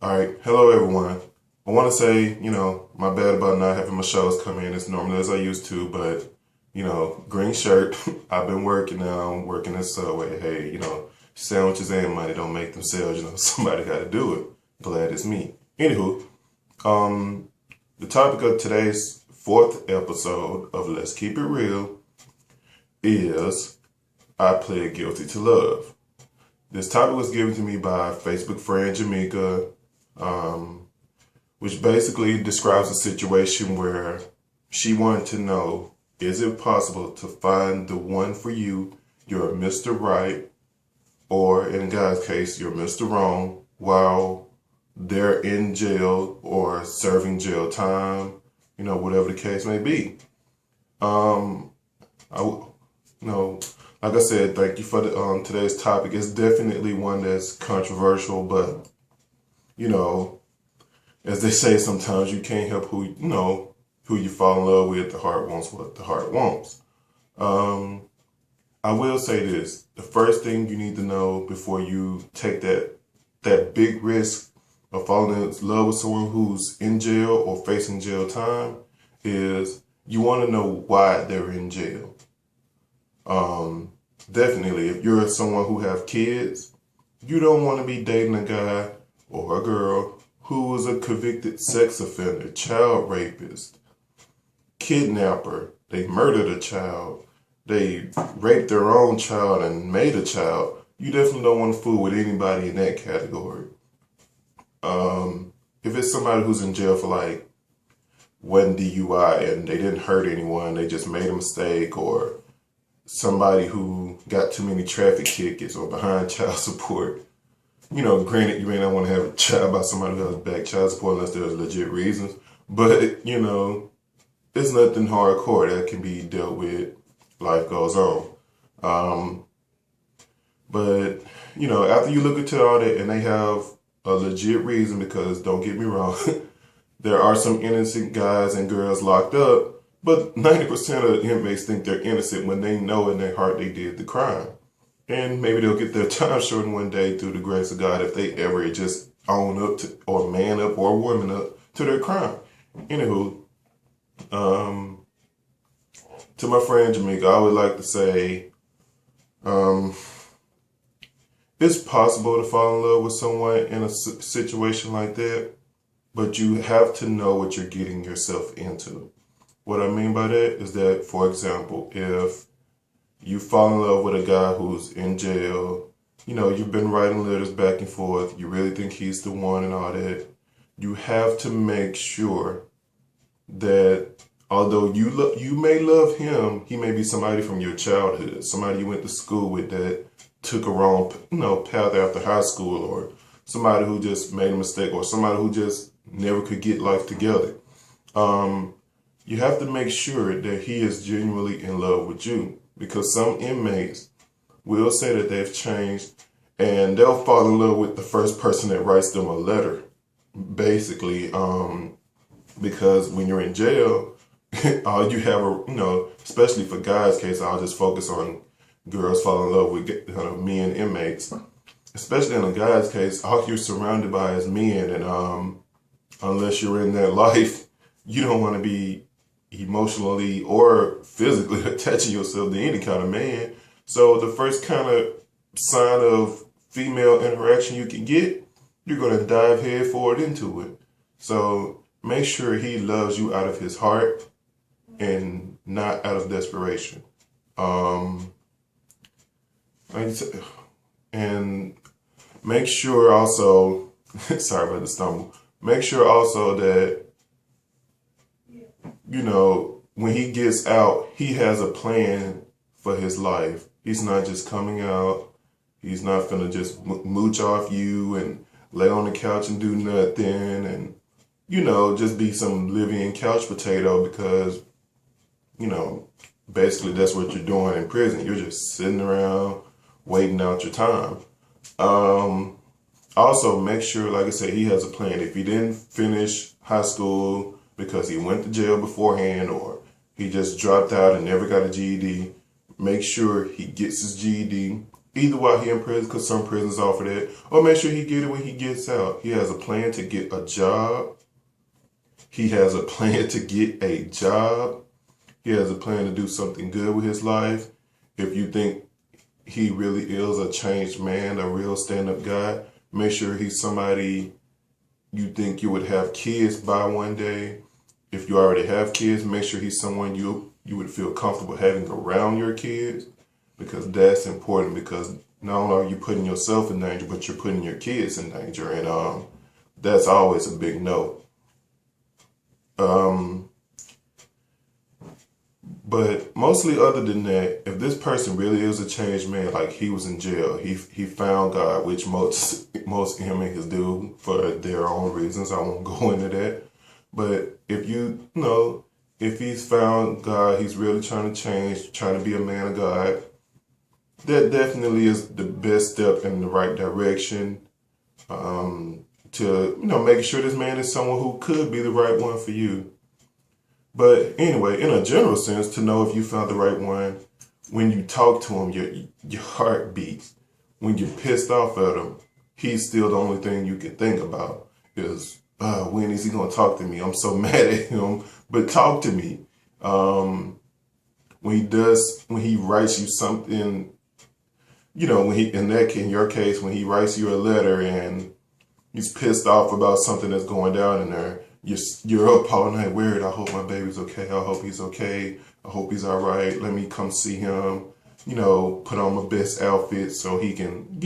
All right. Hello, everyone. I want to say, my bad about not having my shows come in as normally as I used to, but, green shirt. I've been working now. I'm working at Subway. Hey, sandwiches and money don't make themselves. Somebody got to do it. Glad it's me. Anywho, the topic of today's fourth episode of Let's Keep It Real is I Plead Guilty to Love. This topic was given to me by Facebook friend Jamaica, which basically describes a situation where she wanted to know, is it possible to find the one for you, you're Mr. Right, or in God's case, you're Mr. Wrong, while they're in jail or serving jail time, whatever the case may be. Like I said, thank you for today's topic. It's definitely one that's controversial, but, as they say, sometimes you can't help who you fall in love with. The heart wants what the heart wants. I will say this. The first thing you need to know before you take that big risk of falling in love with someone who's in jail or facing jail time is you want to know why they're in jail. Definitely, if you're someone who have kids, you don't want to be dating a guy or a girl who is a convicted sex offender, child rapist, kidnapper. They murdered a child. They raped their own child and made a child. You definitely don't want to fool with anybody in that category. If it's somebody who's in jail for like one DUI and they didn't hurt anyone, they just made a mistake, or somebody who got too many traffic tickets or behind child support. Granted, you may not want to have a child by somebody who has back child support unless there's legit reasons. But, it's nothing hardcore that can be dealt with. Life goes on. But, after you look into all that and they have a legit reason, because don't get me wrong, there are some innocent guys and girls locked up, but 90% of inmates think they're innocent when they know in their heart they did the crime. And maybe they'll get their time shortened one day through the grace of God if they ever just own up to, or man up, or woman up to their crime. Anywho, to my friend Jamaica, I would like to say, it's possible to fall in love with someone in a situation like that, but you have to know what you're getting yourself into. What I mean by that is that, for example, if you fall in love with a guy who's in jail, you've been writing letters back and forth, you really think he's the one and all that, you have to make sure that although you may love him, he may be somebody from your childhood, somebody you went to school with that took a wrong, path after high school, or somebody who just made a mistake, or somebody who just never could get life together. You have to make sure that he is genuinely in love with you, because some inmates will say that they've changed and they'll fall in love with the first person that writes them a letter, basically, because when you're in jail, all you have especially for guys' case, I'll just focus on girls falling in love with men inmates. Especially in a guy's case, all you're surrounded by is men, and unless you're in that life, you don't want to be emotionally or physically attaching yourself to any kind of man. So the first kind of sign of female interaction you can get, you're going to dive head forward into it. So make sure he loves you out of his heart and not out of desperation. And make sure also, sorry about the stumble, make sure also that, when he gets out, he has a plan for his life. He's not just coming out. He's not finna just mooch off you and lay on the couch and do nothing and, just be some living couch potato, because, basically that's what you're doing in prison. You're just sitting around waiting out your time. Also, make sure, like I said, he has a plan. If he didn't finish high school because he went to jail beforehand, or he just dropped out and never got a GED, make sure he gets his GED, either while he in prison, because some prisons offer that, or make sure he get it when he gets out. He has a plan to get a job. He has a plan to get a job. He has a plan to do something good with his life. If you think he really is a changed man, a real stand-up guy, make sure he's somebody you think you would have kids by one day. If you already have kids, make sure he's someone you would feel comfortable having around your kids, because that's important, because not only are you putting yourself in danger, but you're putting your kids in danger, and that's always a big no. But mostly other than that, if this person really is a changed man, like he was in jail, he found God, which most inmates do for their own reasons. I won't go into that. But if if he's found God, he's really trying to change, trying to be a man of God, that definitely is the best step in the right direction, to, making sure this man is someone who could be the right one for you. But anyway, in a general sense, to know if you found the right one, when you talk to him, your heart beats. When you're pissed off at him, he's still the only thing you can think about is, when is he going to talk to me? I'm so mad at him, but talk to me. When he writes you something, in your case, when he writes you a letter and he's pissed off about something that's going down in there, you're up all night worried. I hope my baby's okay. I hope he's okay. I hope he's all right. Let me come see him, put on my best outfit so he can,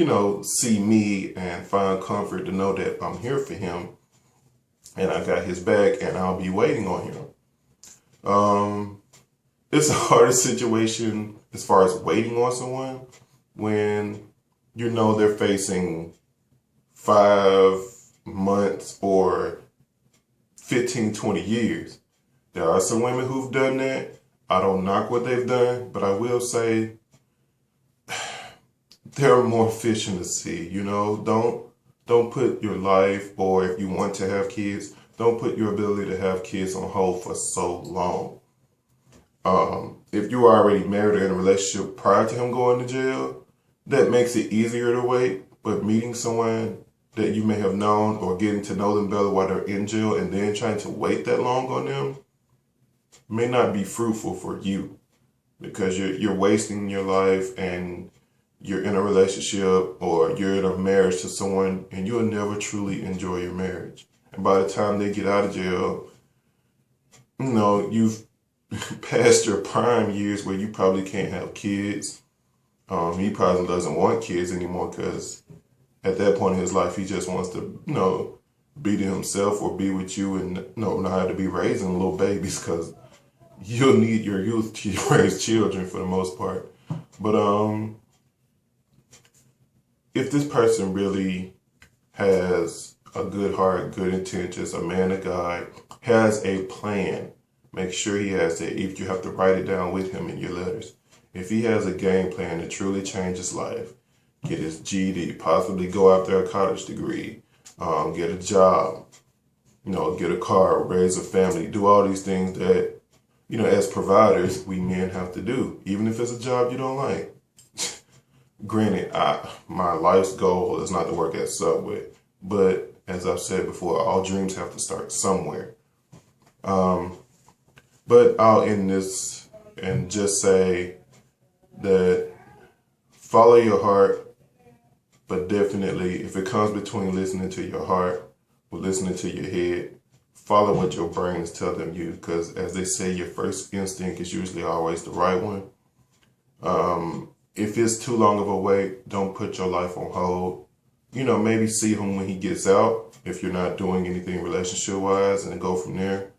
see me and find comfort to know that I'm here for him and I got his back and I'll be waiting on him. It's a harder situation as far as waiting on someone when they're facing 5 months or 15, 20 years. There are some women who've done that. I don't knock what they've done, but I will say there are more fish in the sea. Don't put your life, or if you want to have kids, don't put your ability to have kids on hold for so long. If you are already married or in a relationship prior to him going to jail, that makes it easier to wait. But meeting someone that you may have known or getting to know them better while they're in jail and then trying to wait that long on them may not be fruitful for you, because you're wasting your life and you're in a relationship or you're in a marriage to someone and you'll never truly enjoy your marriage. And by the time they get out of jail, you've passed your prime years where you probably can't have kids. He probably doesn't want kids anymore because at that point in his life, he just wants to, be to himself or be with you and know how to be raising little babies, because you'll need your youth to raise children for the most part. But if this person really has a good heart, good intentions, a man of God, has a plan, make sure he has that. If you have to write it down with him in your letters. If he has a game plan to truly change his life, get his GED, possibly go after a college degree, get a job, get a car, raise a family, do all these things that, as providers, we men have to do, even if it's a job you don't like. Granted, my life's goal is not to work at Subway, but as I've said before, all dreams have to start somewhere. But I'll end this and just say that follow your heart. But definitely, if it comes between listening to your heart or listening to your head, follow what your brain is telling you, because as they say, your first instinct is usually always the right one. If it's too long of a wait, don't put your life on hold. Maybe see him when he gets out, if you're not doing anything relationship-wise, and go from there.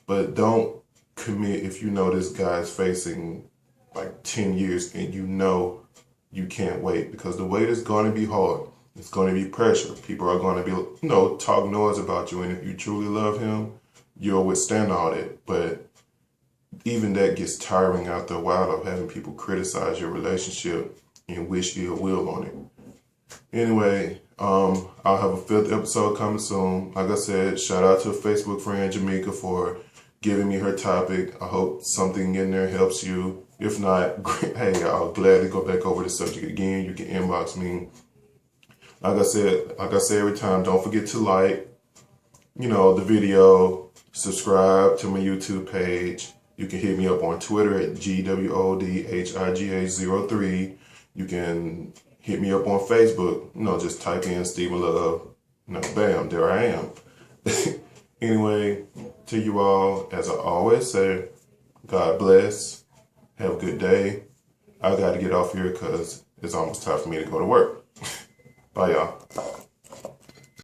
But don't commit if this guy's facing like 10 years and you can't wait, because the wait is going to be hard. It's going to be pressure. People are going to be, talk noise about you. And if you truly love him, you'll withstand all that. But even that gets tiring after a while of having people criticize your relationship and wish ill will on it. Anyway, I'll have a 5th episode coming soon. Like I said, shout out to a Facebook friend, Jamaica, for giving me her topic. I hope something in there helps you. If not, hey, I'll gladly go back over the subject again. You can inbox me. Like I said every time, don't forget to like, the video, subscribe to my YouTube page. You can hit me up on Twitter at GWODHIGA03. You can hit me up on Facebook. Just type in Stephen Love. Bam, there I am. Anyway, to you all, as I always say, God bless. Have a good day. I got to get off here because it's almost time for me to go to work. Bye, y'all.